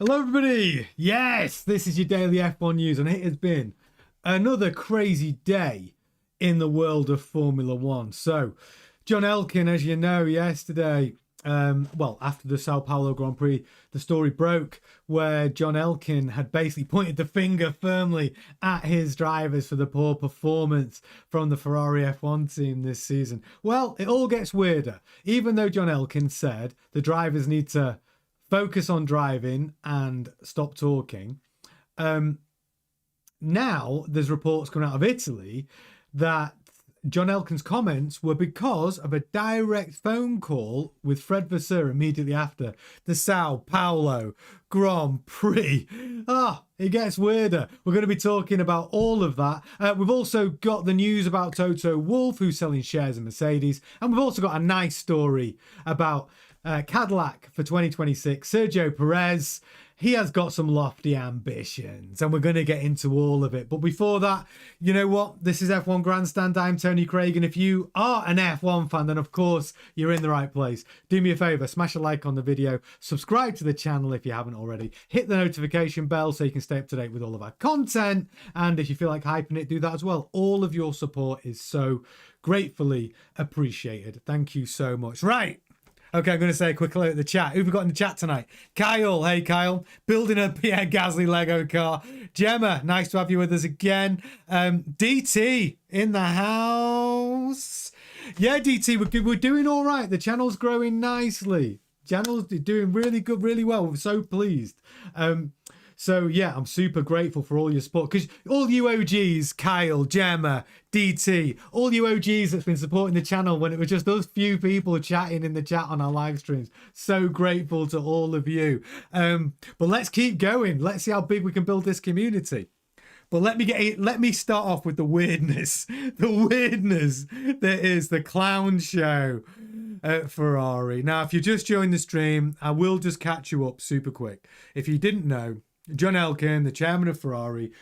Hello everybody! Yes, this is your daily F1 news and it has been another crazy day in the world of Formula One. So, John Elkann, as you know, yesterday, after the Sao Paulo Grand Prix, the story broke where John Elkann had basically pointed the finger firmly at his drivers for the poor performance from the Ferrari F1 team this season. Well, it all gets weirder. Even though John Elkann said the drivers need to focus on driving and stop talking. Now there's reports coming out of Italy that John Elkann's comments were because of a direct phone call with Fred Vasseur immediately after the Sao Paulo Grand Prix. It gets weirder. We're going to be talking about all of that. We've also got the news about Totowolff, who's selling shares in Mercedes. And we've also got a nice story about Cadillac for 2026. Sergio Perez, he has got some lofty ambitions and we're going to get into all of it. But before that, you know what? This is F1 Grandstand. I'm Tony Craig. And if you are an F1 fan, then of course you're in the right place. Do me a favor, smash a like on the video, subscribe to the channel if you haven't already, hit the notification bell so you can stay up to date with all of our content. And if you feel like hyping it, do that as well. All of your support is so gratefully appreciated. Thank you so much. Right. Okay, I'm going to say a quick hello at the chat. Who've we got in the chat tonight? Kyle, hey Kyle, building a Pierre Gasly Lego car. Gemma, nice to have you with us again. DT in the house. Yeah, DT, we're doing all right. The channel's growing nicely. Channel's doing really good, really well. We're so pleased. So yeah, I'm super grateful for all your support because all you OGs, Kyle, Gemma, DT, all you OGs that's been supporting the channel when it was just those few people chatting in the chat on our live streams. So grateful to all of you. But let's keep going. Let's see how big we can build this community. But let me start off with the weirdness. The weirdness that is the clown show at Ferrari. Now, if you just joined the stream, I will just catch you up super quick. If you didn't know, John Elkann, the chairman of Ferrari,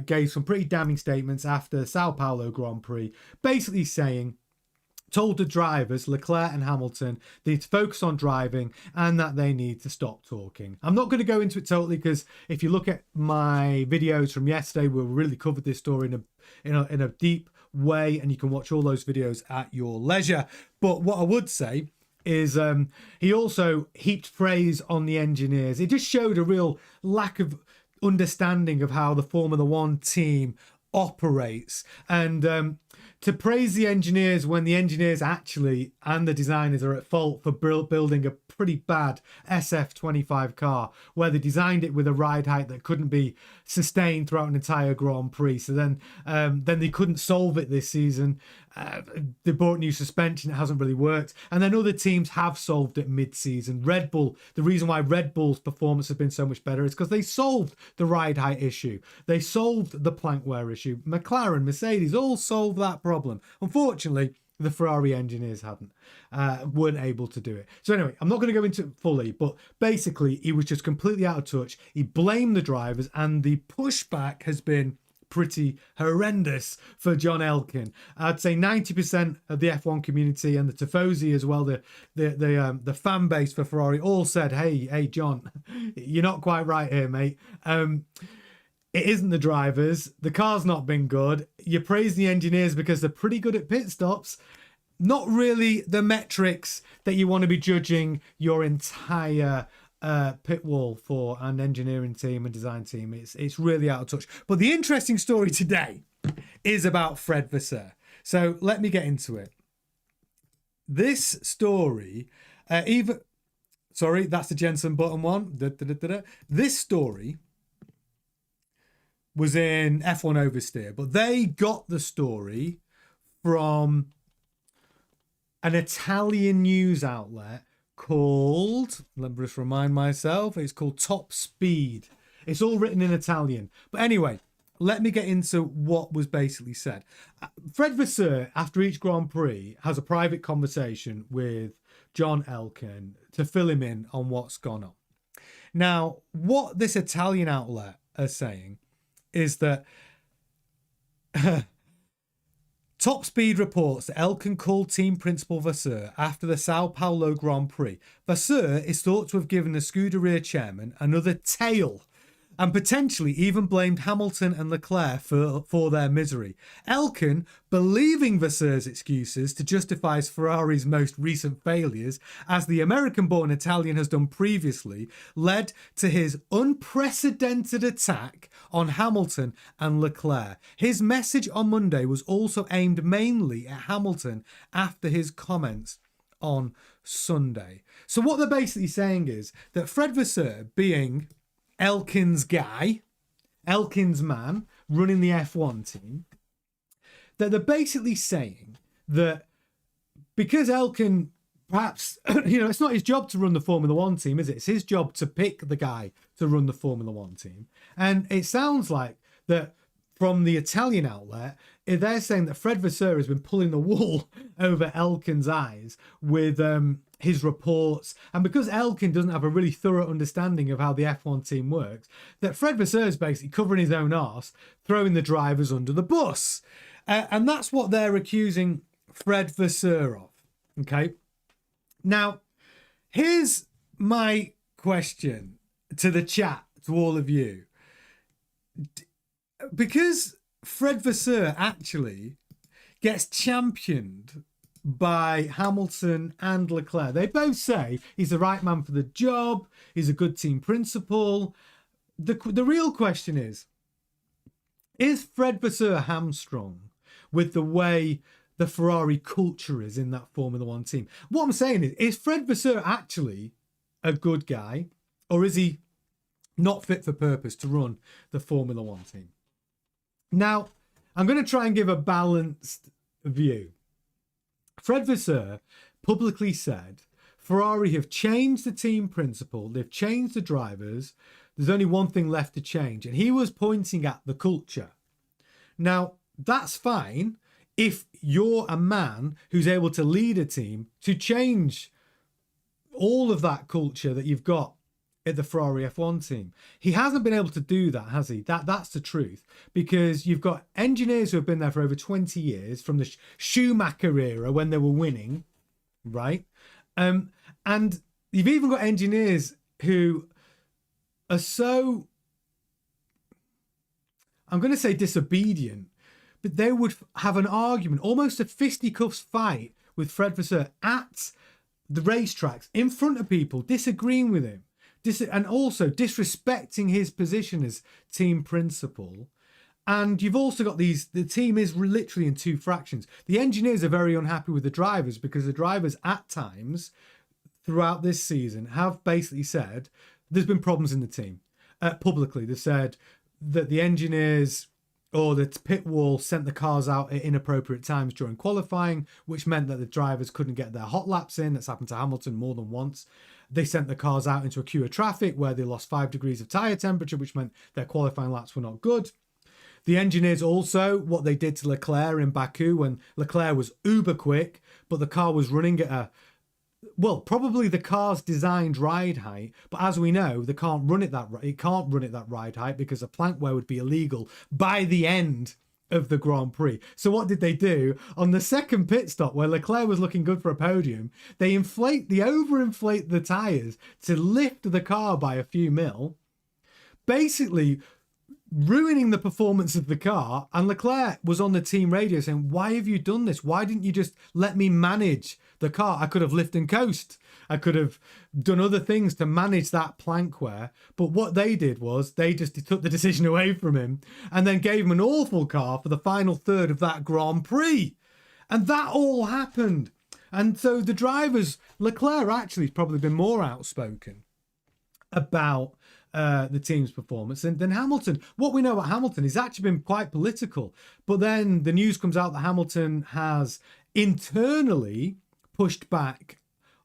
gave some pretty damning statements after Sao Paulo Grand Prix, basically told the drivers, Leclerc and Hamilton, they need to focus on driving and that they need to stop talking. I'm not going to go into it totally because if you look at my videos from yesterday, we really covered this story in a deep way, and you can watch all those videos at your leisure. But what I would say is he also heaped praise on the engineers. It just showed a real lack of understanding of how the Formula One team operates, and to praise the engineers when the engineers actually and the designers are at fault for building a pretty bad SF25 car where they designed it with a ride height that couldn't be sustained throughout an entire Grand Prix. So then they couldn't solve it this season. They bought new suspension, it hasn't really worked, and then other teams have solved it mid-season. Red Bull, the reason why Red Bull's performance has been so much better is because they solved the ride height issue, they solved the plank wear issue. McLaren, Mercedes all solved that problem. Unfortunately, the Ferrari engineers weren't able to do it. So anyway, I'm not going to go into it fully, but basically he was just completely out of touch. He blamed the drivers and the pushback has been pretty horrendous for John Elkann. I'd say 90% of the F1 community and the Tifosi as well, the fan base for Ferrari all said, hey John, you're not quite right here, mate. It isn't the drivers. The car's not been good. You praise the engineers because they're pretty good at pit stops. Not really the metrics that you want to be judging your entire pit wall for an engineering team and design team. It's really out of touch. But the interesting story today is about Fred Vasseur. So let me get into it. This story, sorry, that's the Jensen Button one. This story was in F1 Oversteer, but they got the story from an Italian news outlet called, let me just remind myself, it's called Top Speed. It's all written in Italian. But anyway, let me get into what was basically said. Fred Vasseur, after each Grand Prix, has a private conversation with John Elkann to fill him in on what's gone on. Now, what this Italian outlet are saying is that Top Speed reports that Elkann called team principal Vasseur after the Sao Paulo Grand Prix. Vasseur is thought to have given the Scuderia chairman another tail and potentially even blamed Hamilton and Leclerc for their misery. Elkann, believing Vasseur's excuses to justify Ferrari's most recent failures, as the American-born Italian has done previously, led to his unprecedented attack on Hamilton and Leclerc. His message on Monday was also aimed mainly at Hamilton after his comments on Sunday. So what they're basically saying is that Fred Vasseur, being Elkann's guy, Elkann's man, running the F1 team, that they're basically saying that because Elkann, perhaps, it's not his job to run the Formula One team, is it? It's his job to pick the guy to run the Formula One team. And it sounds like that from the Italian outlet, they're saying that Fred Vasseur has been pulling the wool over Elkann's eyes with his reports, and because Elkann doesn't have a really thorough understanding of how the F1 team works, that Fred Vasseur is basically covering his own arse, throwing the drivers under the bus. And that's what they're accusing Fred Vasseur of. Okay. Now, here's my question to the chat, to all of you. Because Fred Vasseur actually gets championed by Hamilton and Leclerc. They both say he's the right man for the job. He's a good team principal. The real question is Fred Vasseur hamstrung with the way the Ferrari culture is in that Formula One team? What I'm saying is Fred Vasseur actually a good guy, or is he not fit for purpose to run the Formula One team? Now, I'm going to try and give a balanced view. Fred Vasseur publicly said Ferrari have changed the team principle, they've changed the drivers, there's only one thing left to change, and he was pointing at the culture. Now, that's fine if you're a man who's able to lead a team to change all of that culture that you've got at the Ferrari F1 team. He hasn't been able to do that, has he? That's the truth, because you've got engineers who have been there for over 20 years from the Schumacher era when they were winning, right? And you've even got engineers who are so, I'm going to say disobedient, but they would have an argument, almost a fisticuffs fight with Fred Vasseur at the racetracks in front of people, disagreeing with him. And also disrespecting his position as team principal. And you've also got the team is literally in two fractions. The engineers are very unhappy with the drivers because the drivers at times throughout this season have basically said there's been problems in the team. Publicly, they've said that the engineers or the pit wall sent the cars out at inappropriate times during qualifying, which meant that the drivers couldn't get their hot laps in. That's happened to Hamilton more than once. They sent the cars out into a queue of traffic where they lost 5 degrees of tyre temperature, which meant their qualifying laps were not good. The engineers also, what they did to Leclerc in Baku when Leclerc was uber quick, but the car was running at probably the car's designed ride height, but as we know, it can't run at that ride height because a plank wear would be illegal by the end of the Grand Prix. So what did they do? On the second pit stop, where Leclerc was looking good for a podium, they overinflate the tyres to lift the car by a few mil, basically ruining the performance of the car. And Leclerc was on the team radio saying, why have you done this? Why didn't you just let me manage the car? I could have lift and coast. I could have done other things to manage that plank wear. But what they did was they just took the decision away from him and then gave him an awful car for the final third of that Grand Prix. And that all happened. And so the drivers, Leclerc actually has probably been more outspoken about the team's performance than Hamilton. What we know about Hamilton is actually been quite political. But then the news comes out that Hamilton has internally pushed back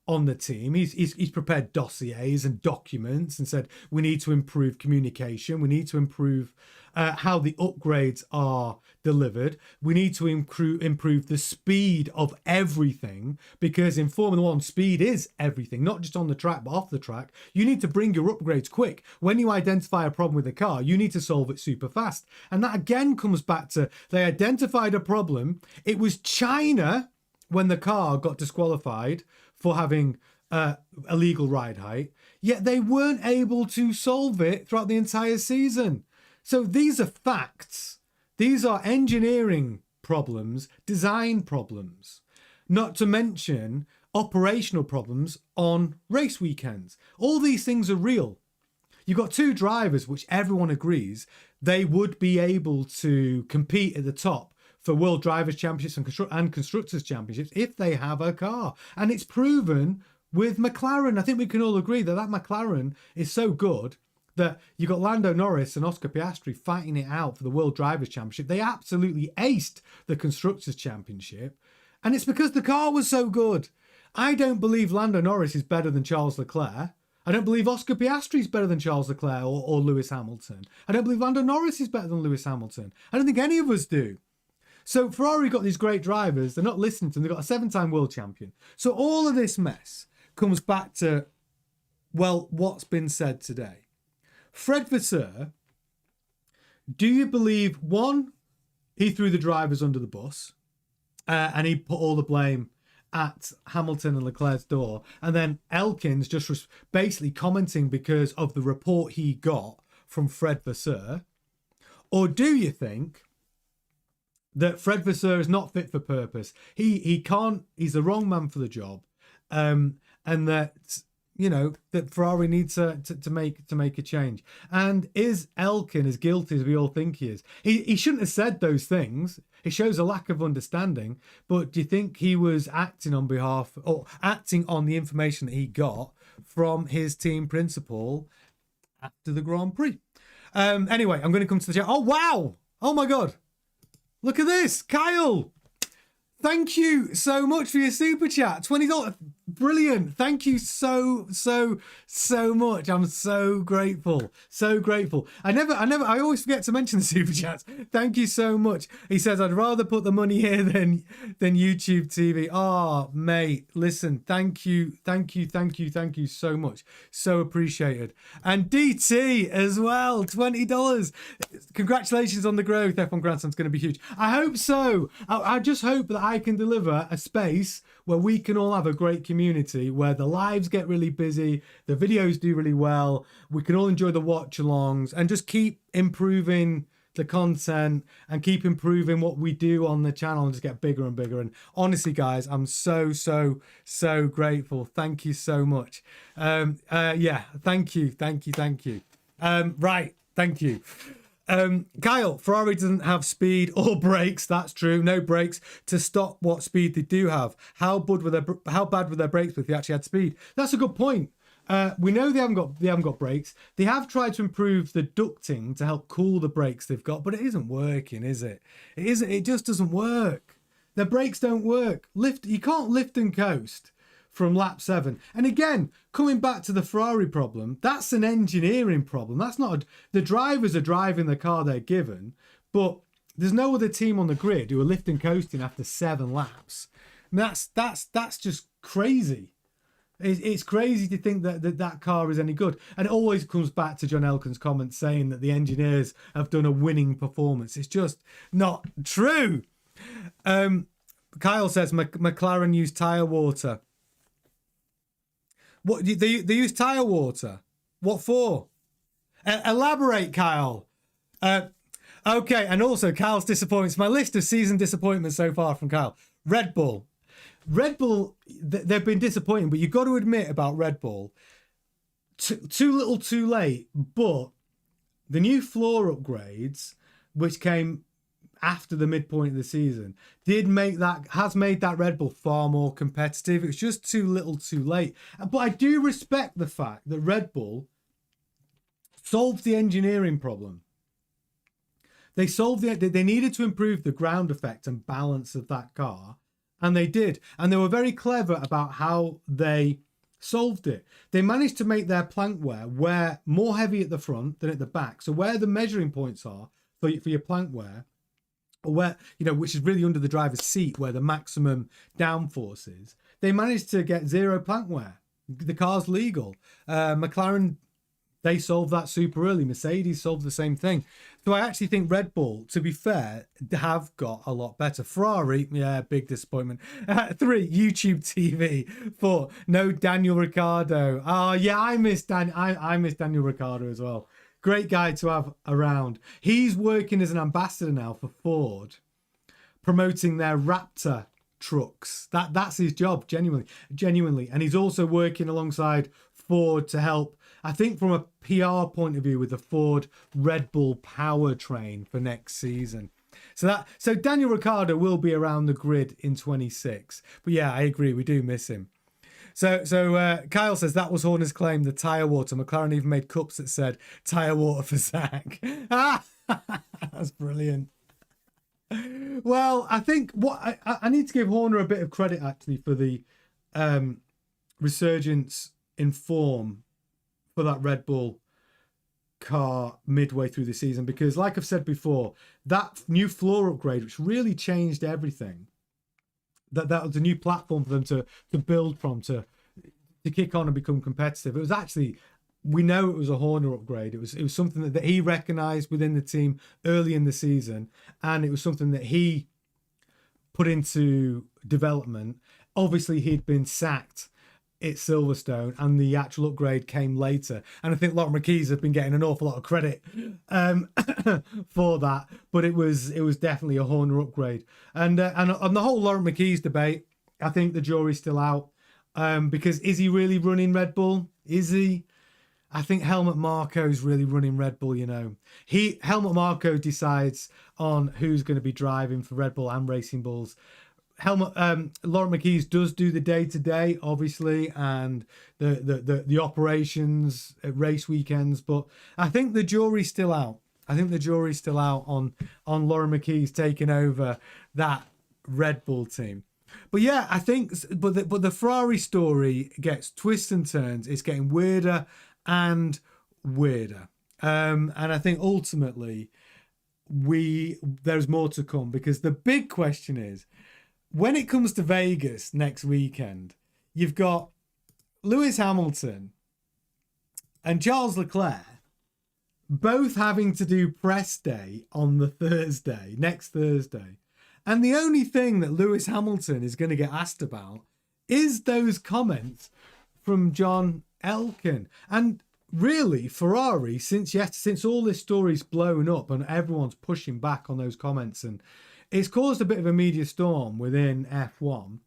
on the team. He's prepared dossiers and documents and said we need to improve communication. We need to improve how the upgrades are delivered. We need to improve the speed of everything, because in Formula One, speed is everything, not just on the track, but off the track. You need to bring your upgrades quick. When you identify a problem with a car, you need to solve it super fast. And that again comes back to, they identified a problem. It was China when the car got disqualified for having illegal ride height, yet they weren't able to solve it throughout the entire season. So these are facts. These are engineering problems, design problems, not to mention operational problems on race weekends. All these things are real. You've got two drivers, which everyone agrees they would be able to compete at the top for World Drivers' Championships and Constructors' Championships if they have a car. And it's proven with McLaren. I think we can all agree that McLaren is so good that you got Lando Norris and Oscar Piastri fighting it out for the World Drivers' Championship. They absolutely aced the Constructors' Championship. And it's because the car was so good. I don't believe Lando Norris is better than Charles Leclerc. I don't believe Oscar Piastri is better than Charles Leclerc or Lewis Hamilton. I don't believe Lando Norris is better than Lewis Hamilton. I don't think any of us do. So Ferrari got these great drivers. They're not listening to them. They've got a 7-time world champion. So all of this mess comes back to, well, what's been said today. Fred Vasseur, do you believe, one, he threw the drivers under the bus and he put all the blame at Hamilton and Leclerc's door, and then Elkann's just basically commenting because of the report he got from Fred Vasseur? Or do you think that Fred Vasseur is not fit for purpose? He can't, he's the wrong man for the job, and that, you know, that Ferrari needs to make a change? And is Elkann as guilty as we all think he is? He shouldn't have said those things. It shows a lack of understanding. But do you think he was acting on behalf, or acting on the information that he got from his team principal after the Grand Prix? Anyway, I'm going to come to the chat. Oh, wow. Oh, my God. Look at this. Kyle, thank you so much for your super chat. $20. Brilliant. Thank you so much. I'm so grateful. So grateful. I always forget to mention the super chats. Thank you so much. He says, I'd rather put the money here than YouTube TV. Oh, mate, listen, thank you so much. So appreciated. And DT as well, $20. Congratulations on the growth. F1 GRANDSTAND's going to be huge. I hope so. I just hope that I can deliver a space where we can all have a great community, where the lives get really busy, the videos do really well, we can all enjoy the watch-alongs, and just keep improving the content and keep improving what we do on the channel and just get bigger and bigger. And honestly, guys, I'm so grateful. Thank you so much. Yeah, thank you. Right, thank you. Kyle, Ferrari doesn't have speed or brakes. That's true. No brakes to stop what speed they do have. How bad were their brakes if they actually had speed? That's a good point. We know they haven't got brakes. They have tried to improve the ducting to help cool the brakes they've got, but it isn't working, is it? It just doesn't work. Their brakes don't work. You can't lift and coast from lap 7. And again, coming back to the Ferrari problem, that's an engineering problem. That's not the drivers are driving the car they're given, but there's no other team on the grid who are lifting coasting after 7 laps. I mean, that's just crazy. It's crazy to think that car is any good. And it always comes back to John Elkann's comment saying that the engineers have done a winning performance. It's just not true. Kyle says McLaren used tyre water. What they use tyre water? What for? Elaborate, Kyle. Okay, and also Kyle's disappointments. My list of season disappointments so far from Kyle. Red Bull, they've been disappointing, but you've got to admit about Red Bull, too little, too late. But the new floor upgrades, which came after the midpoint of the season, has made that Red Bull far more competitive. It's just too little too late. But I do respect the fact that Red Bull solved the engineering problem. They needed to improve the ground effect and balance of that car, And they did. And they were very clever about how they solved it. They managed to make their plank wear more heavy at the front than at the back. So where the measuring points are for your plank wear, or where, which is really under the driver's seat, where the maximum downforce is, they managed to get zero plank wear. The car's legal. McLaren, they solved that super early. Mercedes solved the same thing. So I actually think Red Bull, to be fair, have got a lot better. Ferrari, yeah, big disappointment. 3, YouTube TV. 4, no Daniel Ricciardo. Oh, yeah, I miss Daniel Ricciardo as well. Great guy to have around. He's working as an ambassador now for Ford, promoting their Raptor trucks. That's his job, genuinely. And he's also working alongside Ford to help, I think, from a PR point of view, with the Ford Red Bull powertrain for next season. So Daniel Ricciardo will be around the grid in 26. But yeah, I agree, we do miss him. So Kyle says that was Horner's claim, the tyre water. McLaren even made cups that said tyre water for Zach. That's brilliant. Well, I think what I need to give Horner a bit of credit actually for the resurgence in form for that Red Bull car midway through the season, because like I've said before, that new floor upgrade, which really changed everything, that was a new platform for them to build from, to kick on and become competitive. It was actually, we know it was a Horner upgrade. It was something that he recognised within the team early in the season, and it was something that he put into development. Obviously, he'd been sacked at Silverstone, and the actual upgrade came later. And I think Laurent Marquez has been getting an awful lot of credit for that, but it was definitely a Horner upgrade. And on the whole Laurent Marquez debate, I think the jury's still out, because is he really running Red Bull? Is he? I think Helmut Marko's really running Red Bull. Helmut Marko decides on who's going to be driving for Red Bull and Racing Bulls. Laurent Marquez does do the day-to-day, obviously, and the operations at race weekends, but I think the jury's still out. On Laurent Marquez taking over that Red Bull team. But yeah, I think, but the Ferrari story gets twists and turns. It's getting weirder and weirder, and I think ultimately there's more to come, because the big question is, when it comes to Vegas next weekend, you've got Lewis Hamilton and Charles Leclerc both having to do press day on the next Thursday. And the only thing that Lewis Hamilton is going to get asked about is those comments from John Elkann. And really, Ferrari, since all this story's blown up and everyone's pushing back on those comments, and it's caused a bit of a media storm within F1,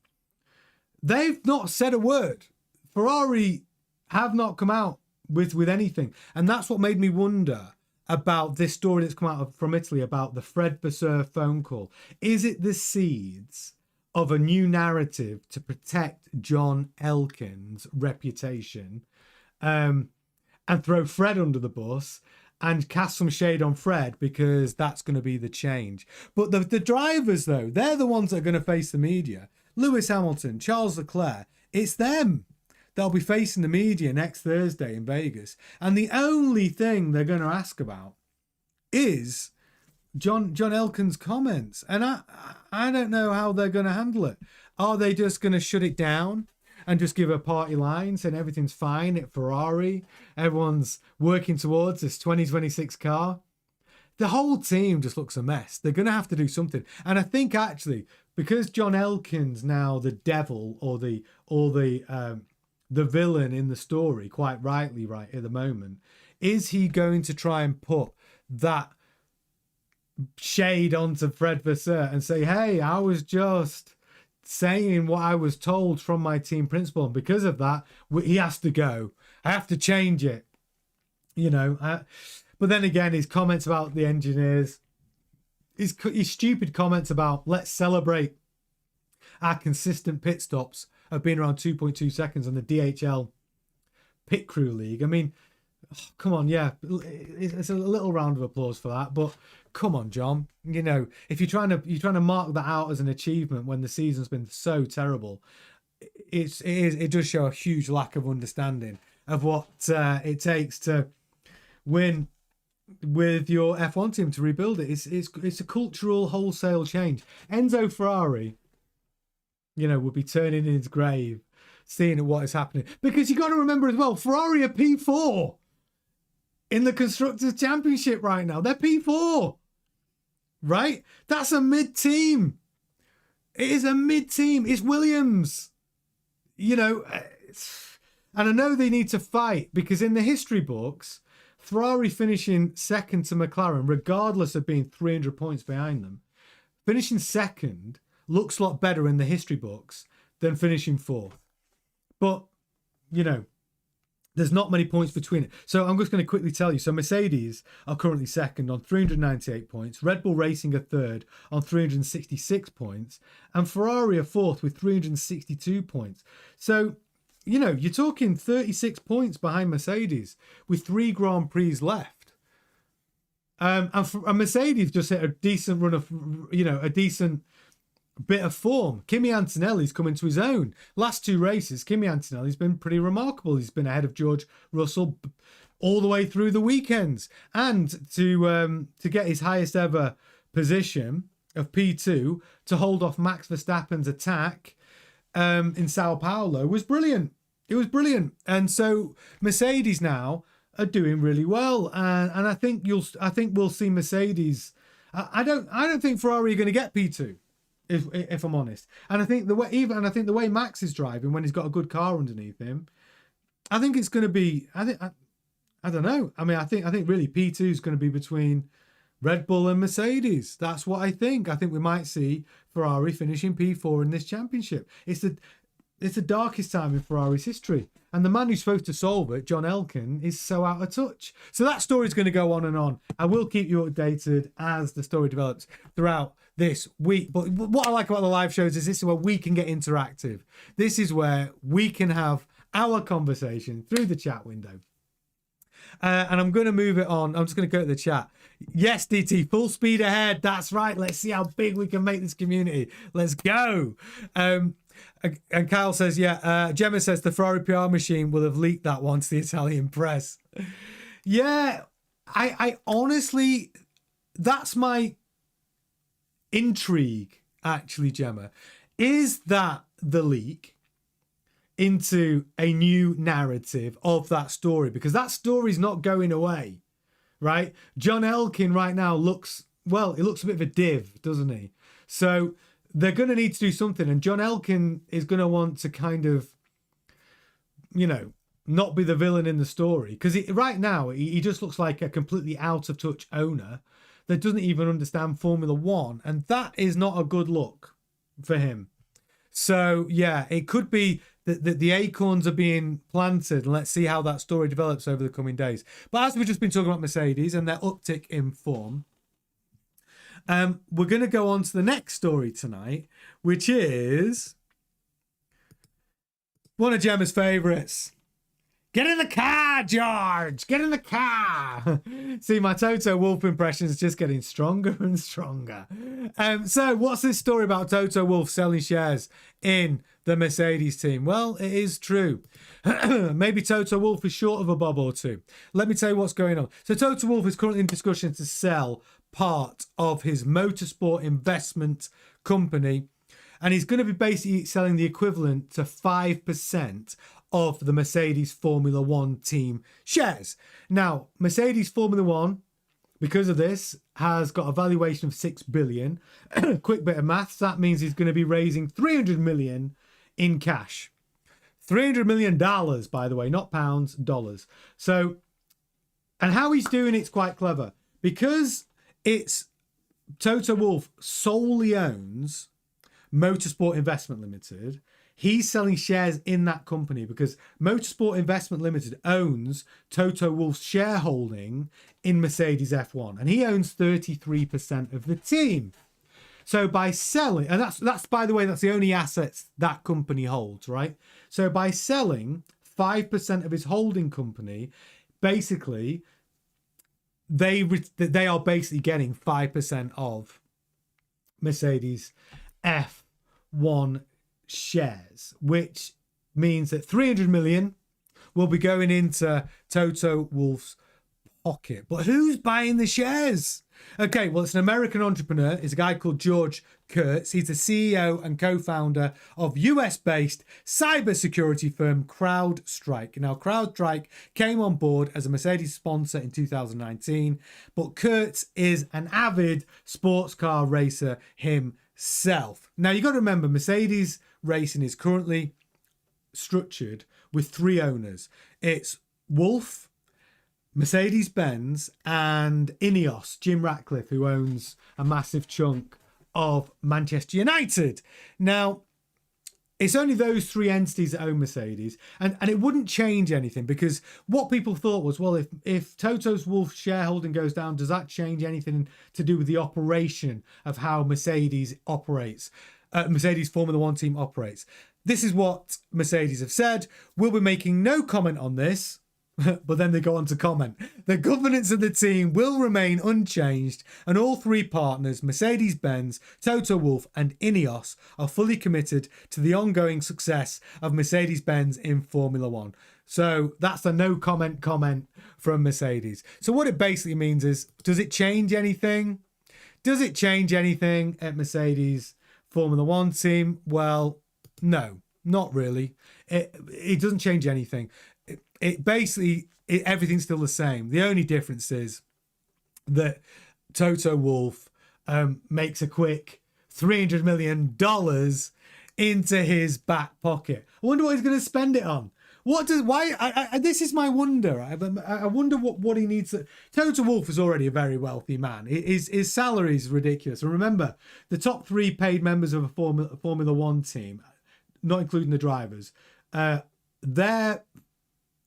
they've not said a word. Ferrari have not come out with anything. And that's what made me wonder about this story that's come out from Italy about the Fred Vasseur phone call. Is it the seeds of a new narrative to protect John Elkann's reputation, and throw Fred under the bus and cast some shade on Fred, because that's going to be the change? But the drivers, though, they're the ones that are going to face the media. Lewis Hamilton, Charles Leclerc, it's them. They'll be facing the media next Thursday in Vegas. And the only thing they're going to ask about is John Elkann's comments. And I don't know how they're going to handle it. Are they just going to shut it down and just give a party line saying everything's fine at Ferrari, everyone's working towards this 2026 car? The whole team just looks a mess. They're going to have to do something. And I think actually, because John Elkann's now the devil or the villain in the story, quite rightly right at the moment, is he going to try and put that shade onto Fred Vasseur and say, hey, I was just saying what I was told from my team principal, and because of that, he has to go. I have to change it. But then again, his comments about the engineers, his stupid comments about let's celebrate our consistent pit stops have been around 2.2 seconds on the DHL Pit Crew League. I mean, come on, yeah, it's a little round of applause for that. But come on, John. You know, if you're trying to mark that out as an achievement when the season's been so terrible, it does show a huge lack of understanding of what it takes to win with your F1 team, to rebuild it. It's a cultural wholesale change. Enzo Ferrari, you know, would be turning in his grave seeing what is happening, because you got to remember as well, Ferrari are P4 in the Constructors' Championship right now. They're P4, right? That's a mid-team. It is a mid-team. It's Williams, you know. And I know they need to fight, because in the history books, Ferrari finishing second to McLaren, regardless of being 300 points behind them, finishing second looks a lot better in the history books than finishing fourth. But, you know, there's not many points between it. So I'm just going to quickly tell you. So Mercedes are currently second on 398 points. Red Bull Racing are third on 366 points. And Ferrari are fourth with 362 points. So, you know, you're talking 36 points behind Mercedes with 3 Grand Prix left. And Mercedes just hit a decent run of, you know, a decent bit of form. Kimi Antonelli's coming to his own. Last 2 races, Kimi Antonelli's been pretty remarkable. He's been ahead of George Russell all the way through the weekends. And to get his highest ever position of P2, to hold off Max Verstappen's attack in Sao Paulo was brilliant. It was brilliant. And so Mercedes now are doing really well. And I think we'll see Mercedes. I don't think Ferrari are going to get P2. If I'm honest, and I think the way Max is driving when he's got a good car underneath him, I think it's going to be. I don't know. I mean, I think really P2 is going to be between Red Bull and Mercedes. That's what I think. I think we might see Ferrari finishing P4 in this championship. It's the darkest time in Ferrari's history, and the man who's supposed to solve it, John Elkann, is so out of touch. So that story's going to go on and on. I will keep you updated as the story develops throughout this week. But what I like about the live shows is this is where we can get interactive. This is where we can have our conversation through the chat window. And I'm going to move it on. I'm just going to go to the chat. Yes, DT, full speed ahead. That's right. Let's see how big we can make this community. Let's go. And Kyle says, yeah, Gemma says the Ferrari PR machine will have leaked that one to the Italian press. Yeah, I honestly, that's my intrigue, actually, Gemma. Is that the leak into a new narrative of that story? Because that story's not going away, right? John Elkann right now looks a bit of a div, doesn't he? So they're going to need to do something, and John Elkann is going to want to kind of, you know, not be the villain in the story, because right now he just looks like a completely out of touch owner that doesn't even understand Formula One, and that is not a good look for him. So yeah, it could be that the acorns are being planted, and let's see how that story develops over the coming days. But as we've just been talking about Mercedes and their uptick in form, we're going to go on to the next story tonight, which is one of Gemma's favourites. Get in the car, George! Get in the car! See, my Totowolff impression is just getting stronger and stronger. So what's this story about Totowolff selling shares in the Mercedes team? Well, it is true. Maybe Totowolff is short of a bob or two. Let me tell you what's going on. So Totowolff is currently in discussion to sell part of his motorsport investment company, and he's going to be basically selling the equivalent to 5% of the Mercedes Formula One team shares. Now, Mercedes Formula One, because of this, has got a valuation of $6 billion. Quick bit of maths, that means he's going to be raising $300 million in cash. $300 million, by the way, not pounds, dollars. So, and how he's doing it's quite clever, because it's Totowolff solely owns Motorsport Investment Limited. He's selling shares in that company because Motorsport Investment Limited owns Totowolff's shareholding in Mercedes F1, and he owns 33% of the team. So by selling, and that's by the way, that's the only assets that company holds, right? So by selling 5% of his holding company, basically they are basically getting 5% of Mercedes F1 shares, which means that 300 million will be going into Totowolff's pocket. But who's buying the shares? Okay, well, it's an American entrepreneur. It's a guy called George Kurtz. He's the CEO and co-founder of US-based cybersecurity firm CrowdStrike. Now, CrowdStrike came on board as a Mercedes sponsor in 2019, but Kurtz is an avid sports car racer himself. Now, you got to remember, Mercedes racing is currently structured with 3 owners. It's Wolff, Mercedes-Benz, and Ineos, Jim Ratcliffe, who owns a massive chunk of Manchester United. Now, it's only those 3 entities that own Mercedes, and it wouldn't change anything, because what people thought was, well, if Totowolff shareholding goes down, does that change anything to do with the operation of how Mercedes operates? Mercedes Formula One team operates. This is what Mercedes have said. We'll be making no comment on this. But then they go on to comment. The governance of the team will remain unchanged, and all 3 partners, Mercedes-Benz, Totowolff, and Ineos, are fully committed to the ongoing success of Mercedes-Benz in Formula One. So that's a no comment from Mercedes. So what it basically means is, does it change anything? Does it change anything at Mercedes Formula One team? Well, no, not really. It doesn't change anything. It basically, everything's still the same. The only difference is that Totowolff makes a quick $300 million into his back pocket. I wonder what he's going to spend it on. This is my wonder. I wonder what he needs. Totowolff is already a very wealthy man. His salary is ridiculous. And remember, the top 3 paid members of a Formula One team, not including the drivers, their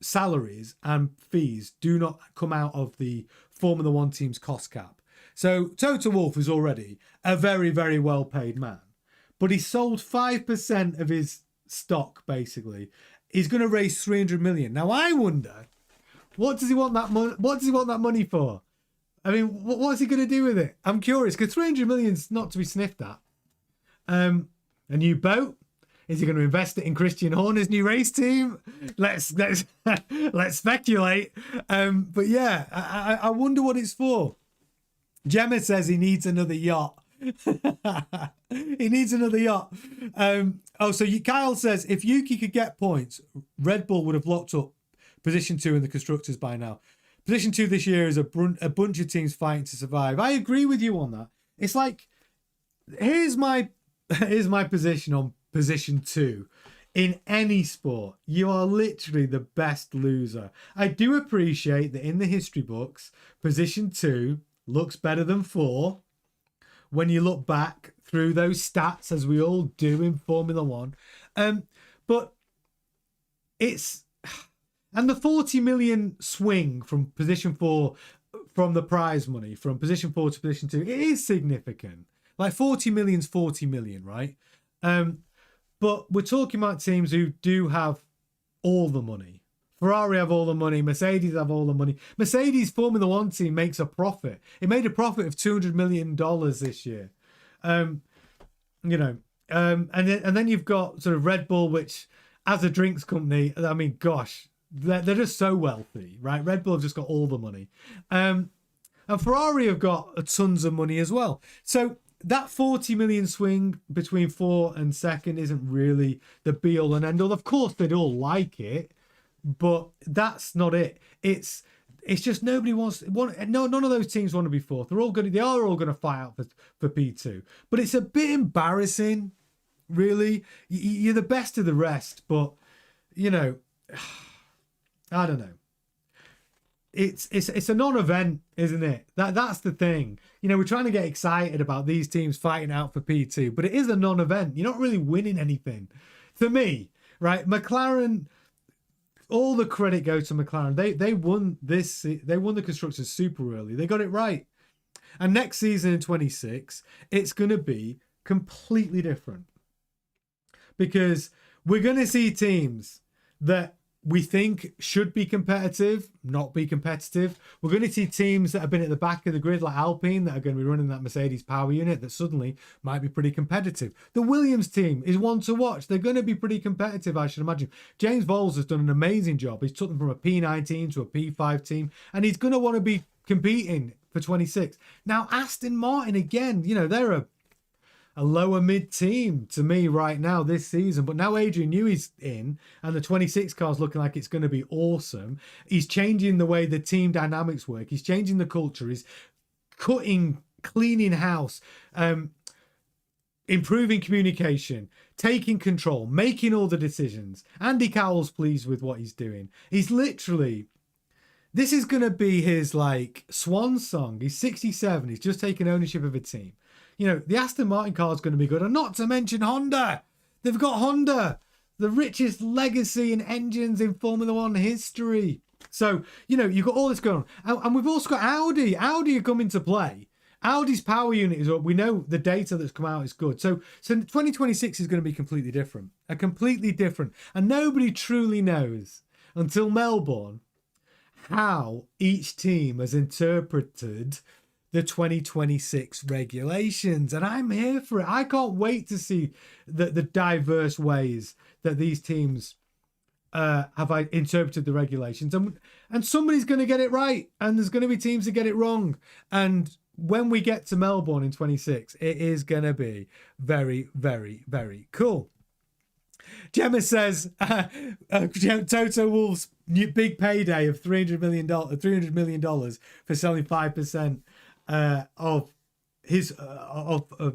salaries and fees do not come out of the Formula One team's cost cap. So Totowolff is already a very, very well paid man, but he sold 5% of his stock. Basically, he's going to raise 300 million. Now I wonder, what does he want that money? What does he want that money for? I mean, what's he going to do with it? I'm curious, because 300 million is not to be sniffed at. A new boat. Is he going to invest it in Christian Horner's new race team? Let's speculate. But yeah, I wonder what it's for. Gemma says he needs another yacht. He needs another yacht. Kyle says, if Yuki could get points, Red Bull would have locked up position 2 in the constructors by now. Position 2 this year is a bunch of teams fighting to survive. I agree with you on that. It's like, here's my position on position 2 in any sport. You are literally the best loser. I do appreciate that in the history books, position 2 looks better than 4 when you look back through those stats, as we all do in Formula One. But it's, and the 40 million swing from position 4 from the prize money from position 4 to position 2, it is significant. Like 40 million's 40 million, right? But we're talking about teams who do have all the money. Ferrari have all the money. Mercedes have all the money. Mercedes Formula One team makes a profit. It made a profit of $200 million this year. And then you've got sort of Red Bull, which as a drinks company, I mean, gosh, they're just so wealthy, right? Red Bull have just got all the money. And Ferrari have got tons of money as well. So that 40 million swing between 4 and 2nd isn't really the be all and end all. Of course, they'd all like it, but that's not it. It's just nobody wants. None of those teams want to be 4th. They are all going to fight out for P2. But it's a bit embarrassing, really. You're the best of the rest, but I don't know. It's a non-event, isn't it? That's the thing. We're trying to get excited about these teams fighting out for P2, but it is a non-event. You're not really winning anything. For me, right? McLaren, all the credit goes to McLaren. They won this. They won the constructors super early. They got it right. And next season in 26, it's going to be completely different, because we're going to see teams that we think should be competitive, not be competitive. We're going to see teams that have been at the back of the grid like Alpine that are going to be running that Mercedes power unit that suddenly might be pretty competitive. The Williams team is one to watch. They're going to be pretty competitive, I should imagine. James Vowles has done an amazing job. He's took them from a P9 team to a P5 team, and he's going to want to be competing for 26. Now, Aston Martin, again, you know, they're a lower mid team to me right now this season, but now Adrian Newey's in and the 26 car's looking like it's going to be awesome. He's changing the way the team dynamics work. He's changing the culture. He's cleaning house, improving communication, taking control, making all the decisions. Andy Cowell's pleased with what he's doing. He's literally, this is going to be his like swan song. He's 67. He's just taken ownership of a team. You know, the Aston Martin car is going to be good. And not to mention Honda. They've got Honda, the richest legacy in engines in Formula One history. So, you know, you've got all this going on. And we've also got Audi. Audi are coming to play. Audi's power unit is up. We know the data that's come out is good. So 2026 is going to be completely different. Completely different. And nobody truly knows until Melbourne how each team has interpreted the 2026 regulations, and I'm here for it. I can't wait to see the diverse ways that these teams have interpreted the regulations, and somebody's going to get it right, and there's going to be teams that get it wrong. And when we get to Melbourne in 26, it is going to be very, very, very cool. Gemma says Totowolff's big payday of $300 million for selling 5%. Of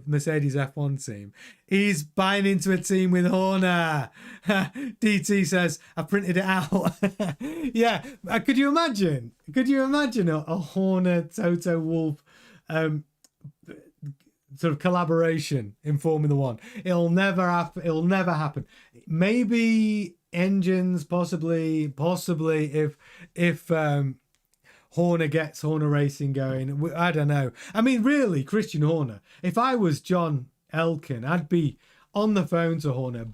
Mercedes F1 team. He's buying into a team with Horner. DT says, I printed it out. Yeah. Could you imagine a Horner Totowolff sort of collaboration in Formula One? It'll never happen. Maybe engines, possibly if Horner gets Horner Racing going. I don't know. I mean, really, Christian Horner, if I was John Elkann, I'd be on the phone to Horner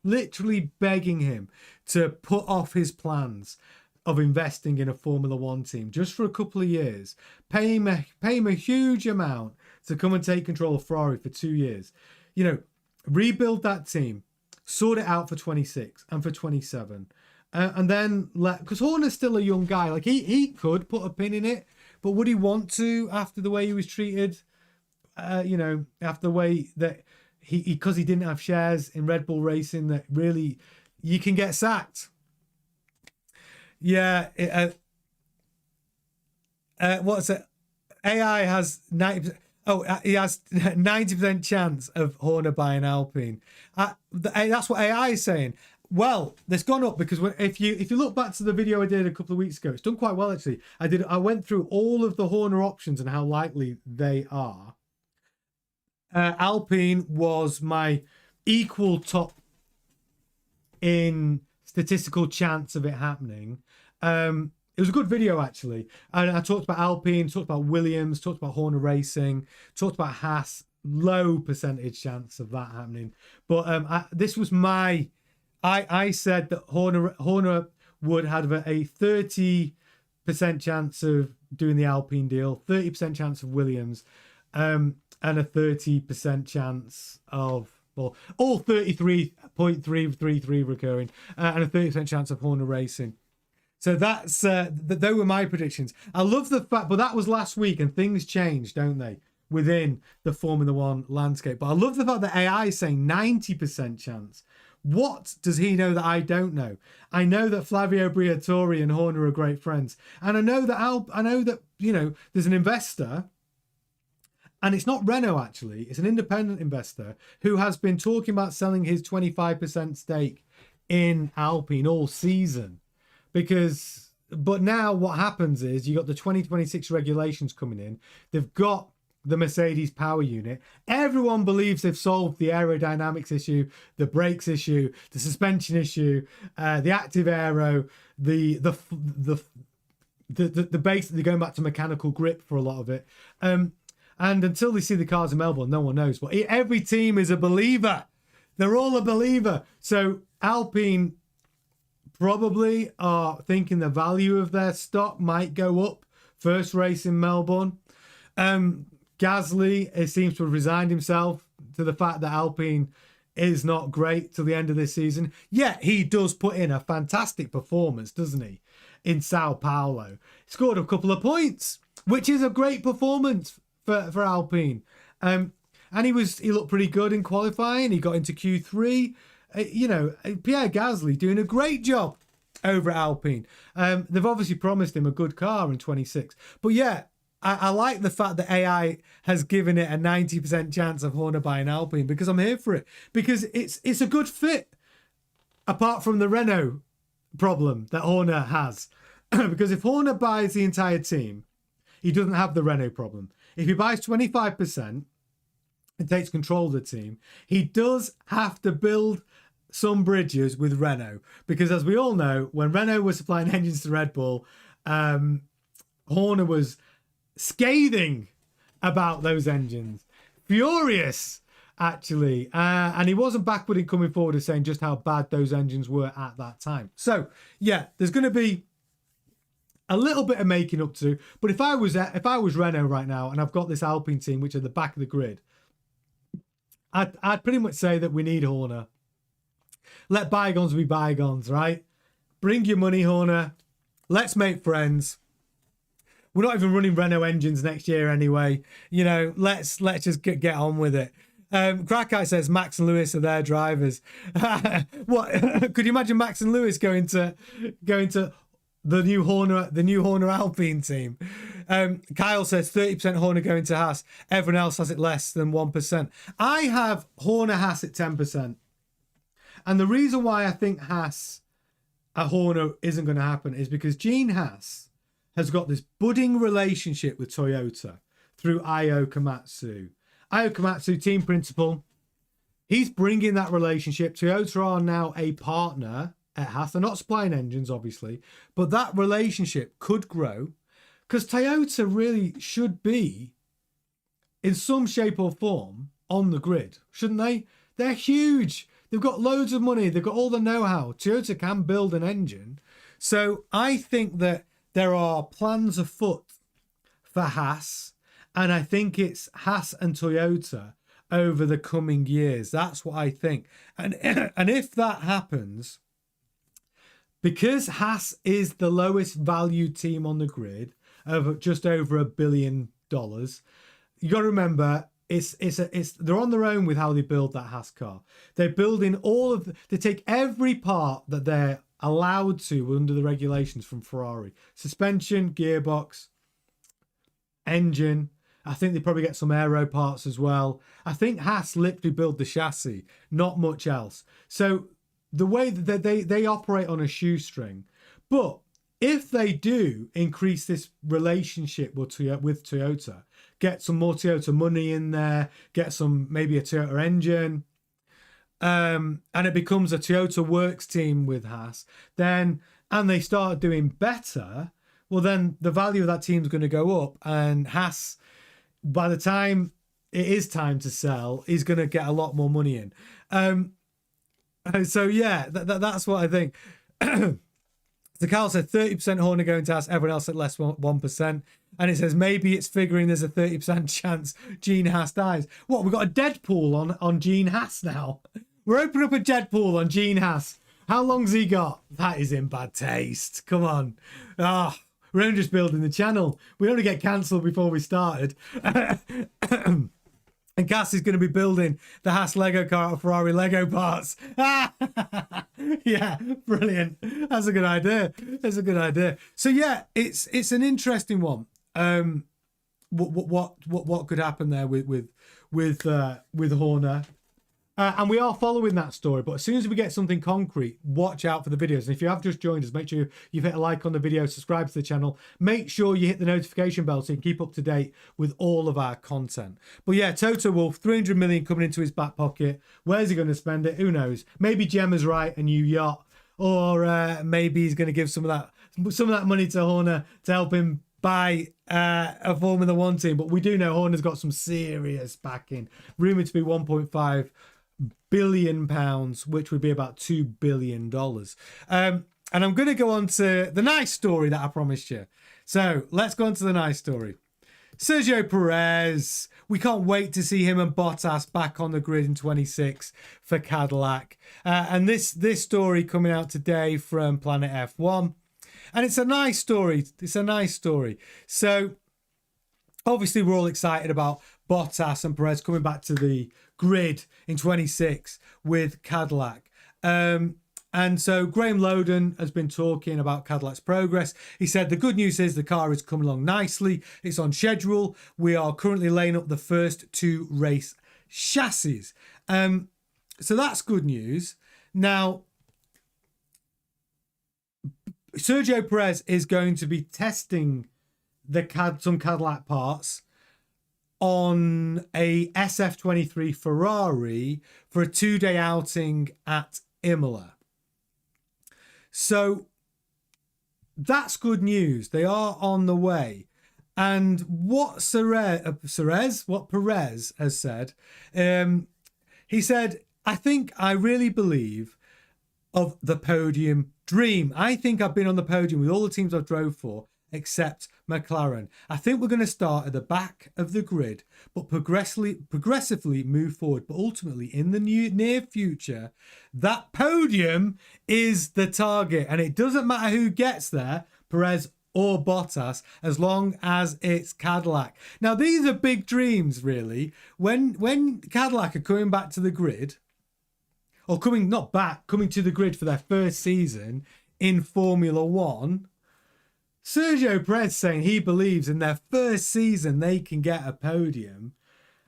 literally begging him to put off his plans of investing in a Formula One team just for a couple of years, pay him a huge amount to come and take control of Ferrari for 2 years. You know, rebuild that team, sort it out for 26 and for 27. And then because Horner's still a young guy, like he could put a pin in it, but would he want to after the way he was treated? You know, after the way that because he didn't have shares in Red Bull Racing, that really you can get sacked. Yeah. What's it? AI has 90%. Oh, he has 90% chance of Horner buying Alpine. That's what AI is saying. Well, it's gone up because if you look back to the video I did a couple of weeks ago, it's done quite well actually. I went through all of the Horner options and how likely they are. Alpine was my equal top in statistical chance of it happening. It was a good video actually, and I talked about Alpine, talked about Williams, talked about Horner Racing, talked about Haas. Low percentage chance of that happening, but this was my. I said that Horner would have a 30% chance of doing the Alpine deal, 30% chance of Williams, and a 30% chance of, well, all 33.333 recurring, and a 30% chance of Horner Racing. So those were my predictions. I love the fact, but that was last week and things change, don't they, within the Formula One landscape. But I love the fact that AI is saying 90% chance. What does he know that I don't know? I know that Flavio Briatore and Horner are great friends, and I know that you know there's an investor, and it's not Renault actually. It's an independent investor who has been talking about selling his 25% stake in Alpine all season, but now what happens is you got the 2026 regulations coming in. They've got the Mercedes power unit. Everyone believes they've solved the aerodynamics issue, the brakes issue, the suspension issue, the active aero, the basically going back to mechanical grip for a lot of it. And until they see the cars in Melbourne, no one knows. But every team is a believer. They're all a believer. So Alpine probably are thinking the value of their stock might go up. First race in Melbourne. Gasly, it seems to have resigned himself to the fact that Alpine is not great till the end of this season. Yet he does put in a fantastic performance, doesn't he, in Sao Paulo? He scored a couple of points, which is a great performance for Alpine. And he looked pretty good in qualifying. He got into Q3. Pierre Gasly doing a great job over at Alpine. They've obviously promised him a good car in 26. But yeah, I like the fact that AI has given it a 90% chance of Horner buying Alpine, because I'm here for it. Because it's a good fit, apart from the Renault problem that Horner has. Because if Horner buys the entire team, he doesn't have the Renault problem. If he buys 25% and takes control of the team, he does have to build some bridges with Renault. Because as we all know, when Renault was supplying engines to Red Bull, Horner was scathing about those engines, furious actually, and he wasn't backward in coming forward and saying just how bad those engines were at that time. So yeah, there's going to be a little bit of making up to. But if I was Renault right now and I've got this Alpine team which are the back of the grid, I'd pretty much say that we need Horner. Let bygones be bygones, right? Bring your money, Horner. Let's make friends. We're not even running Renault engines next year anyway. Let's just get on with it. Crackeye says Max and Lewis are their drivers. What could you imagine Max and Lewis going to the new Horner Alpine team? Kyle says 30% Horner going to Haas. Everyone else has it less than 1%. I have Horner Haas at 10%. And the reason why I think Haas at Horner isn't going to happen is because Gene Haas has got this budding relationship with Toyota through Io Komatsu. Io Komatsu, team principal. He's bringing that relationship. Toyota are now a partner at Haas. They're not supplying engines, obviously, but that relationship could grow because Toyota really should be, in some shape or form, on the grid, shouldn't they? They're huge. They've got loads of money. They've got all the know-how. Toyota can build an engine. So I think that there are plans afoot for Haas, and I think it's Haas and Toyota over the coming years. That's what I think. And if that happens, because Haas is the lowest valued team on the grid, of just over $1 billion, you got to remember they're on their own with how they build that Haas car. They're building they take every part that they're allowed to under the regulations from Ferrari. Suspension, gearbox, engine. I think they probably get some aero parts as well. I think Haas literally build the chassis, not much else. So the way that they operate on a shoestring. But if they do increase this relationship with Toyota, get some more Toyota money in there, get maybe a Toyota engine, and it becomes a Toyota works team with Haas, and they start doing better, well, then the value of that team is going to go up, and Haas, by the time it is time to sell, is going to get a lot more money in. So yeah, that's what I think. So Carl said 30% Horner going to Haas, everyone else at less than 1%. And it says maybe it's figuring there's a 30% chance Gene Haas dies. What, we've got a Deadpool on Gene Haas now? We're opening up a Deadpool on Gene Haas. How long's he got? That is in bad taste. Come on. We're only just building the channel. We only get cancelled before we started. And Cass is going to be building the Haas Lego car out of Ferrari Lego parts. Yeah, brilliant. That's a good idea. That's a good idea. So yeah, it's an interesting one. What could happen there with Horner? And we are following that story, but as soon as we get something concrete, watch out for the videos. And if you have just joined us, make sure you've hit a like on the video, subscribe to the channel. Make sure you hit the notification bell so you can keep up to date with all of our content. But yeah, Totowolff, 300 million coming into his back pocket. Where's he going to spend it? Who knows? Maybe Gemma's right, a new yacht, or maybe he's going to give some of that money to Horner to help him buy a Formula One team. But we do know Horner's got some serious backing, rumoured to be 1.5 billion pounds, which would be about $2 billion. And I'm going to go on to the nice story that I promised you. So let's go on to the nice story. Sergio Perez, we can't wait to see him and Bottas back on the grid in 26 for Cadillac. And this story coming out today from Planet F1. And it's a nice story. It's a nice story. So obviously we're all excited about Bottas and Perez coming back to the grid in 26 with Cadillac. And so Graham Loden has been talking about Cadillac's progress. He said, the good news is the car is coming along nicely. It's on schedule. We are currently laying up the first 2 race chassis. So that's good news. Now, Sergio Perez is going to be testing some Cadillac parts on a SF23 Ferrari for a 2-day outing at Imola. So that's good news. They are on the way. And what Perez has said, he said, I really believe of the podium dream. I think I've been on the podium with all the teams I've drove for, except McLaren. I think we're going to start at the back of the grid, but progressively move forward. But ultimately, in the near future, that podium is the target. And it doesn't matter who gets there, Perez or Bottas, as long as it's Cadillac. Now, these are big dreams, really. When Cadillac are coming back to the grid, or coming to the grid for their first season in Formula One, Sergio Perez saying he believes in their first season they can get a podium.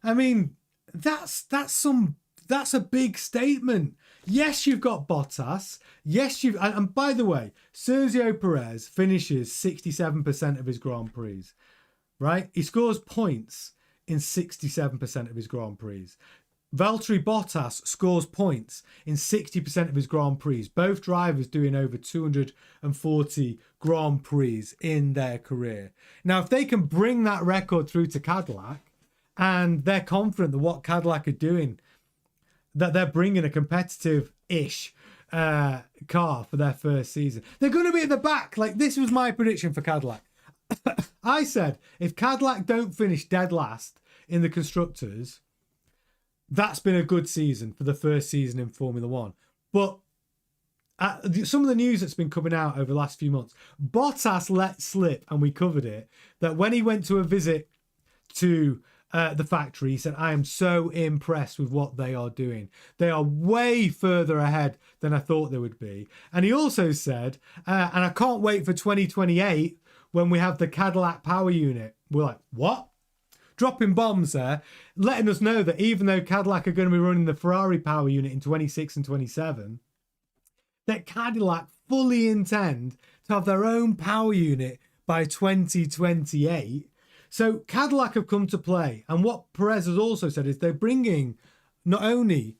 I mean, that's a big statement. Yes, you've got Bottas. Yes, and by the way, Sergio Perez finishes 67% of his Grand Prix, right? He scores points in 67% of his Grand Prix. Valtteri Bottas scores points in 60% of his Grand Prix. Both drivers doing over 240 Grand Prix in their career. Now, if they can bring that record through to Cadillac, and they're confident that what Cadillac are doing, that they're bringing a competitive-ish car for their first season, they're going to be at the back. Like, this was my prediction for Cadillac. I said, if Cadillac don't finish dead last in the Constructors, that's been a good season for the first season in Formula One. But some of the news that's been coming out over the last few months, Bottas let slip, and we covered it, that when he went to a visit to the factory, he said, I am so impressed with what they are doing. They are way further ahead than I thought they would be. And he also said, and I can't wait for 2028 when we have the Cadillac power unit. We're like, what? Dropping bombs there, letting us know that even though Cadillac are going to be running the Ferrari power unit in 26 and 27, that Cadillac fully intend to have their own power unit by 2028. So Cadillac have come to play. And what Perez has also said is they're bringing not only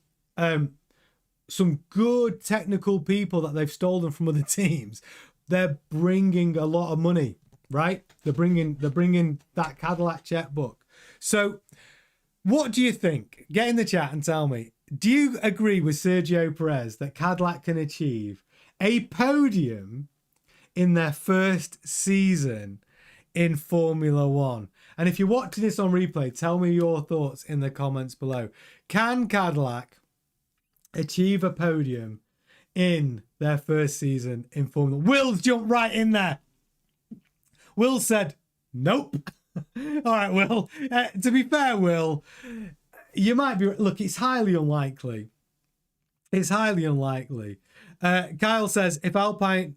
some good technical people that they've stolen from other teams, they're bringing a lot of money, right? They're bringing that Cadillac checkbook. So what do you think? Get in the chat and tell me. Do you agree with Sergio Perez that Cadillac can achieve a podium in their first season in Formula One? And if you're watching this on replay, tell me your thoughts in the comments below. Can Cadillac achieve a podium in their first season in Formula One? Will's jumped right in there. Will said, nope. All right, Will. To be fair, Will, you might be... Look, it's highly unlikely. It's highly unlikely. Kyle says, if Alpine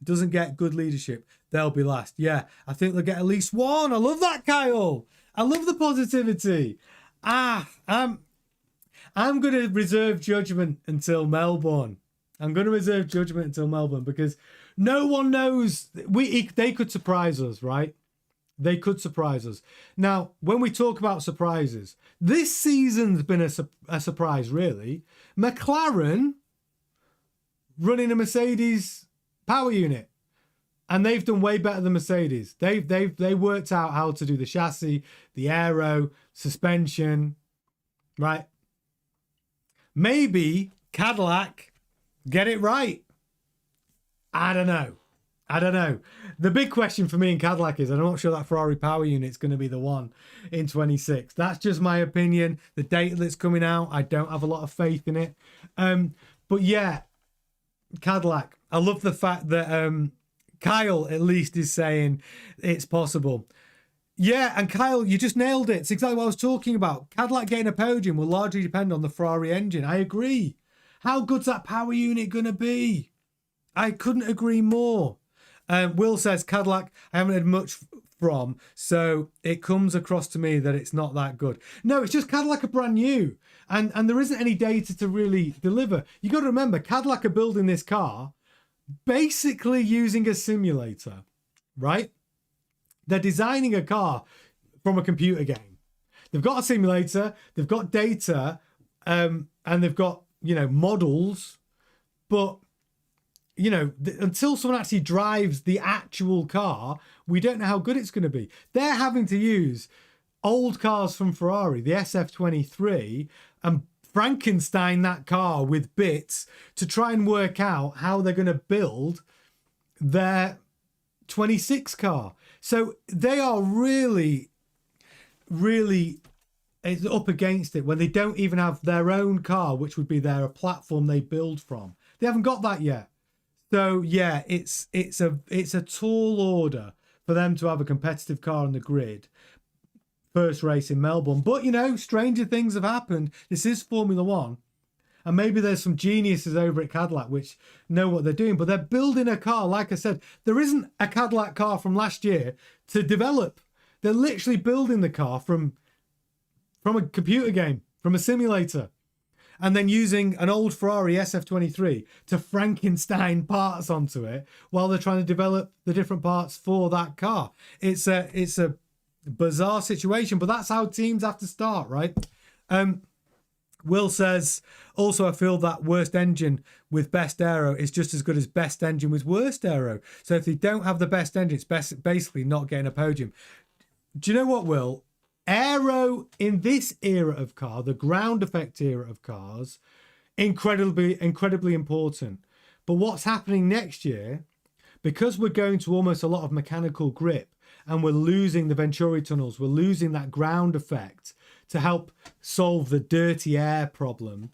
doesn't get good leadership, they'll be last. Yeah, I think they'll get at least one. I love that, Kyle. I love the positivity. I'm going to reserve judgment until Melbourne. Because no one knows. They could surprise us, right? They could surprise us. Now, when we talk about surprises, this season's been a surprise, really. McLaren running a Mercedes power unit, and they've done way better than Mercedes. They worked out how to do the chassis, the aero, suspension, right? Maybe Cadillac get it right. I don't know. The big question for me in Cadillac is I'm not sure that Ferrari power unit's going to be the one in 26. That's just my opinion. The data that's coming out, I don't have a lot of faith in it. But yeah, Cadillac. I love the fact that Kyle at least is saying it's possible. Yeah, and Kyle, you just nailed it. It's exactly what I was talking about. Cadillac getting a podium will largely depend on the Ferrari engine. I agree. How good's that power unit going to be? I couldn't agree more. Will says, Cadillac, I haven't had much from, so it comes across to me that it's not that good. No, it's just Cadillac are brand new, and there isn't any data to really deliver. You got to remember, Cadillac are building this car basically using a simulator, right? They're designing a car from a computer game. They've got a simulator, they've got data, and they've got, models, but until someone actually drives the actual car, we don't know how good it's going to be. They're having to use old cars from Ferrari, the SF23, and Frankenstein that car with bits to try and work out how they're going to build their 26 car. So they are really, really up against it when they don't even have their own car, which would be their platform they build from. They haven't got that yet. So yeah, it's a tall order for them to have a competitive car on the grid. First race in Melbourne. But stranger things have happened. This is Formula One. And maybe there's some geniuses over at Cadillac which know what they're doing. But they're building a car. Like I said, there isn't a Cadillac car from last year to develop. They're literally building the car from a computer game, from a simulator. And then using an old Ferrari SF23 to Frankenstein parts onto it while they're trying to develop the different parts for that car. It's a bizarre situation, but that's how teams have to start, right? Will says, also I feel that worst engine with best aero is just as good as best engine with worst aero. So if they don't have the best engine, it's basically not getting a podium. Do you know what, Will? Aero in this era of car, the ground effect era of cars, incredibly important. But what's happening next year, because we're going to almost a lot of mechanical grip and we're losing the Venturi tunnels, we're losing that ground effect to help solve the dirty air problem.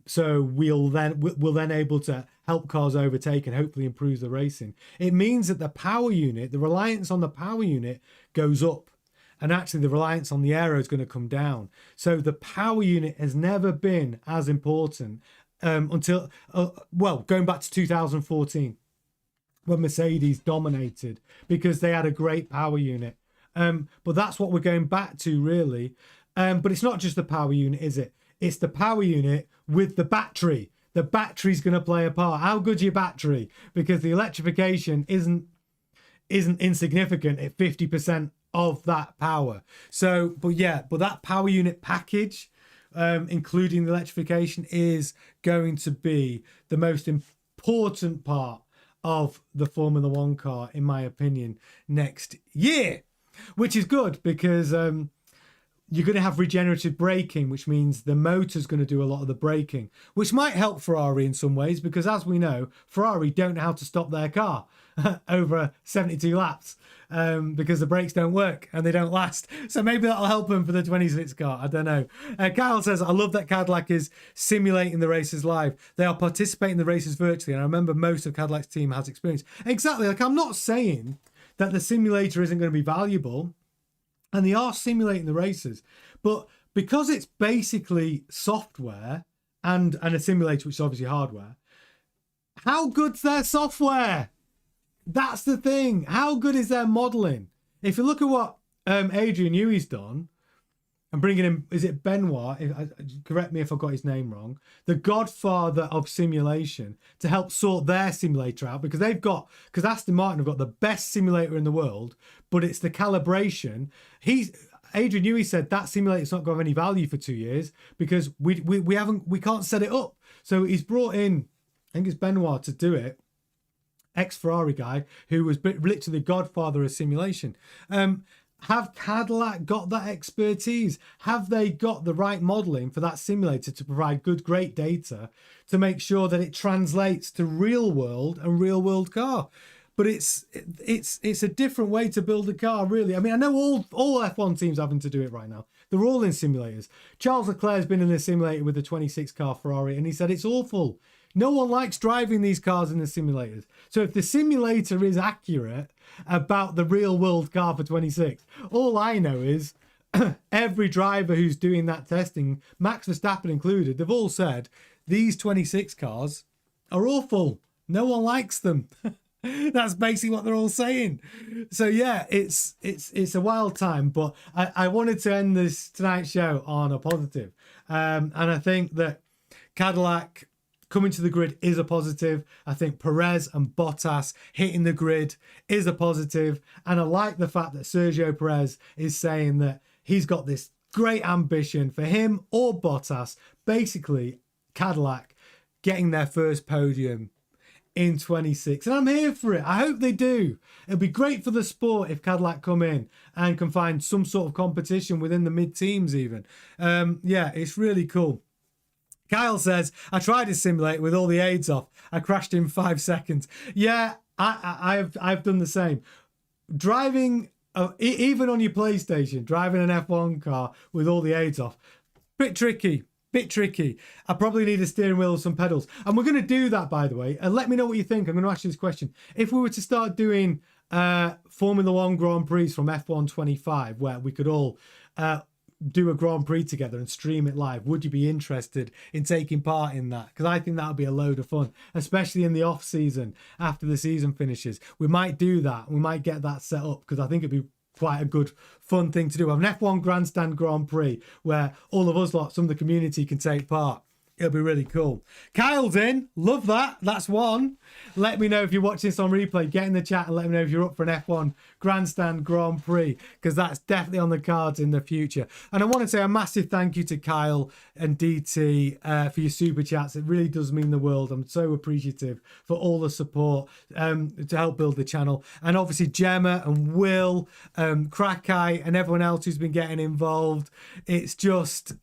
So we'll then able to help cars overtake and hopefully improve the racing. It means that the power unit, the reliance on the power unit goes up. And actually the reliance on the aero is going to come down. So the power unit has never been as important until, going back to 2014, when Mercedes dominated because they had a great power unit. But that's what we're going back to, really. But it's not just the power unit, is it? It's the power unit with the battery. The battery's going to play a part. How good's your battery? Because the electrification isn't insignificant at 50% of that power. So, but that power unit package, including the electrification, is going to be the most important part of the Formula One car, in my opinion, next year, which is good because you're going to have regenerative braking, which means the motor's going to do a lot of the braking, which might help Ferrari in some ways, because as we know, Ferrari don't know how to stop their car over 72 laps because the brakes don't work and they don't last. So maybe that'll help them for the 26 car. I don't know. Kyle says, I love that Cadillac is simulating the races live. They are participating in the races virtually. And I remember most of Cadillac's team has experience. Exactly. Like, I'm not saying that the simulator isn't going to be valuable. And they are simulating the races. But because it's basically software and a simulator, which is obviously hardware, how good's their software? That's the thing. How good is their modelling? If you look at what Adrian Newey's done, and bringing in, is it Benoit? Correct me if I got his name wrong. The godfather of simulation, to help sort their simulator out, because Aston Martin have got the best simulator in the world, but it's the calibration. Adrian Newey said that simulator's not going to have any value for 2 years because we can't set it up. So he's brought in, I think it's Benoit to do it, ex-Ferrari guy who was literally the godfather of simulation. have Cadillac got that expertise? Have they got the right modeling for that simulator to provide great data to make sure that it translates to real world and real world car? But it's a different way to build a car, really. I mean, I know all F1 teams having to do it right now. They're all in simulators. Charles Leclerc's been in a simulator with a 26 car Ferrari, and he said it's awful. No one likes driving these cars in the simulators. So if the simulator is accurate about the real world car for 26, all I know is every driver who's doing that testing, Max Verstappen included, they've all said these 26 cars are awful. No one likes them. That's basically what they're all saying. So yeah, it's a wild time, but I wanted to end this tonight's show on a positive. And I think that Cadillac coming to the grid is a positive. I think Perez and Bottas hitting the grid is a positive. And I like the fact that Sergio Perez is saying that he's got this great ambition for him or Bottas, basically Cadillac getting their first podium in 26. And I'm here for it. I hope they do. It'll be great for the sport if Cadillac come in and can find some sort of competition within the mid-teams even. Yeah, it's really cool. Kyle says, I tried to simulate with all the aids off. I crashed in 5 seconds. Yeah, I've done the same. Driving, even on your PlayStation, driving an F1 car with all the aids off, bit tricky. I probably need a steering wheel and some pedals. And we're going to do that, by the way. And let me know what you think. I'm going to ask you this question. If we were to start doing Formula One Grand Prix from F1 25, where we could all do a Grand Prix together and stream it live, would you be interested in taking part in that? Because I think that would be a load of fun, especially in the off season after the season finishes. We might do that. We might get that set up because I think it'd be quite a good fun thing to do. Have an F1 Grandstand Grand Prix where all of us lot, some of the community, can take part. It'll be really cool. Kyle's in. Love that. That's one. Let me know if you're watching this on replay. Get in the chat and let me know if you're up for an F1 Grandstand Grand Prix, because that's definitely on the cards in the future. And I want to say a massive thank you to Kyle and DT for your super chats. It really does mean the world. I'm so appreciative for all the support to help build the channel. And obviously Gemma and Will, Crackeye and everyone else who's been getting involved. It's just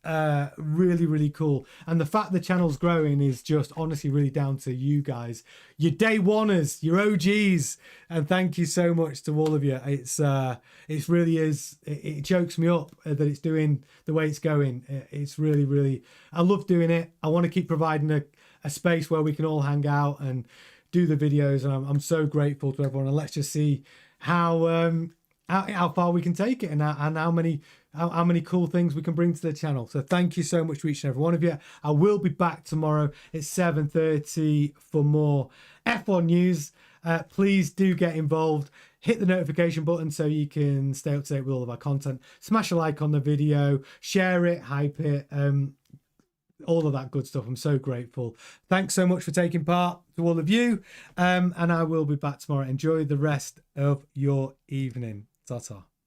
really, really cool. And the fact the channel's growing is just honestly really down to you guys, your day oneers, your OGs, and thank you so much to all of you. It really is, it chokes me up that it's doing the way it's going. It's really, really, I love doing it. I want to keep providing a space where we can all hang out and do the videos, and I'm so grateful to everyone. And let's just see how far we can take it and how many cool things we can bring to the channel. So thank you so much to each and every one of you. I will be back tomorrow at 7:30 for more F1 news. Please do get involved. Hit the notification button so you can stay up to date with all of our content. Smash a like on the video, share it, hype it, all of that good stuff. I'm so grateful. Thanks so much for taking part to all of you. And I will be back tomorrow. Enjoy the rest of your evening. Ta-ta.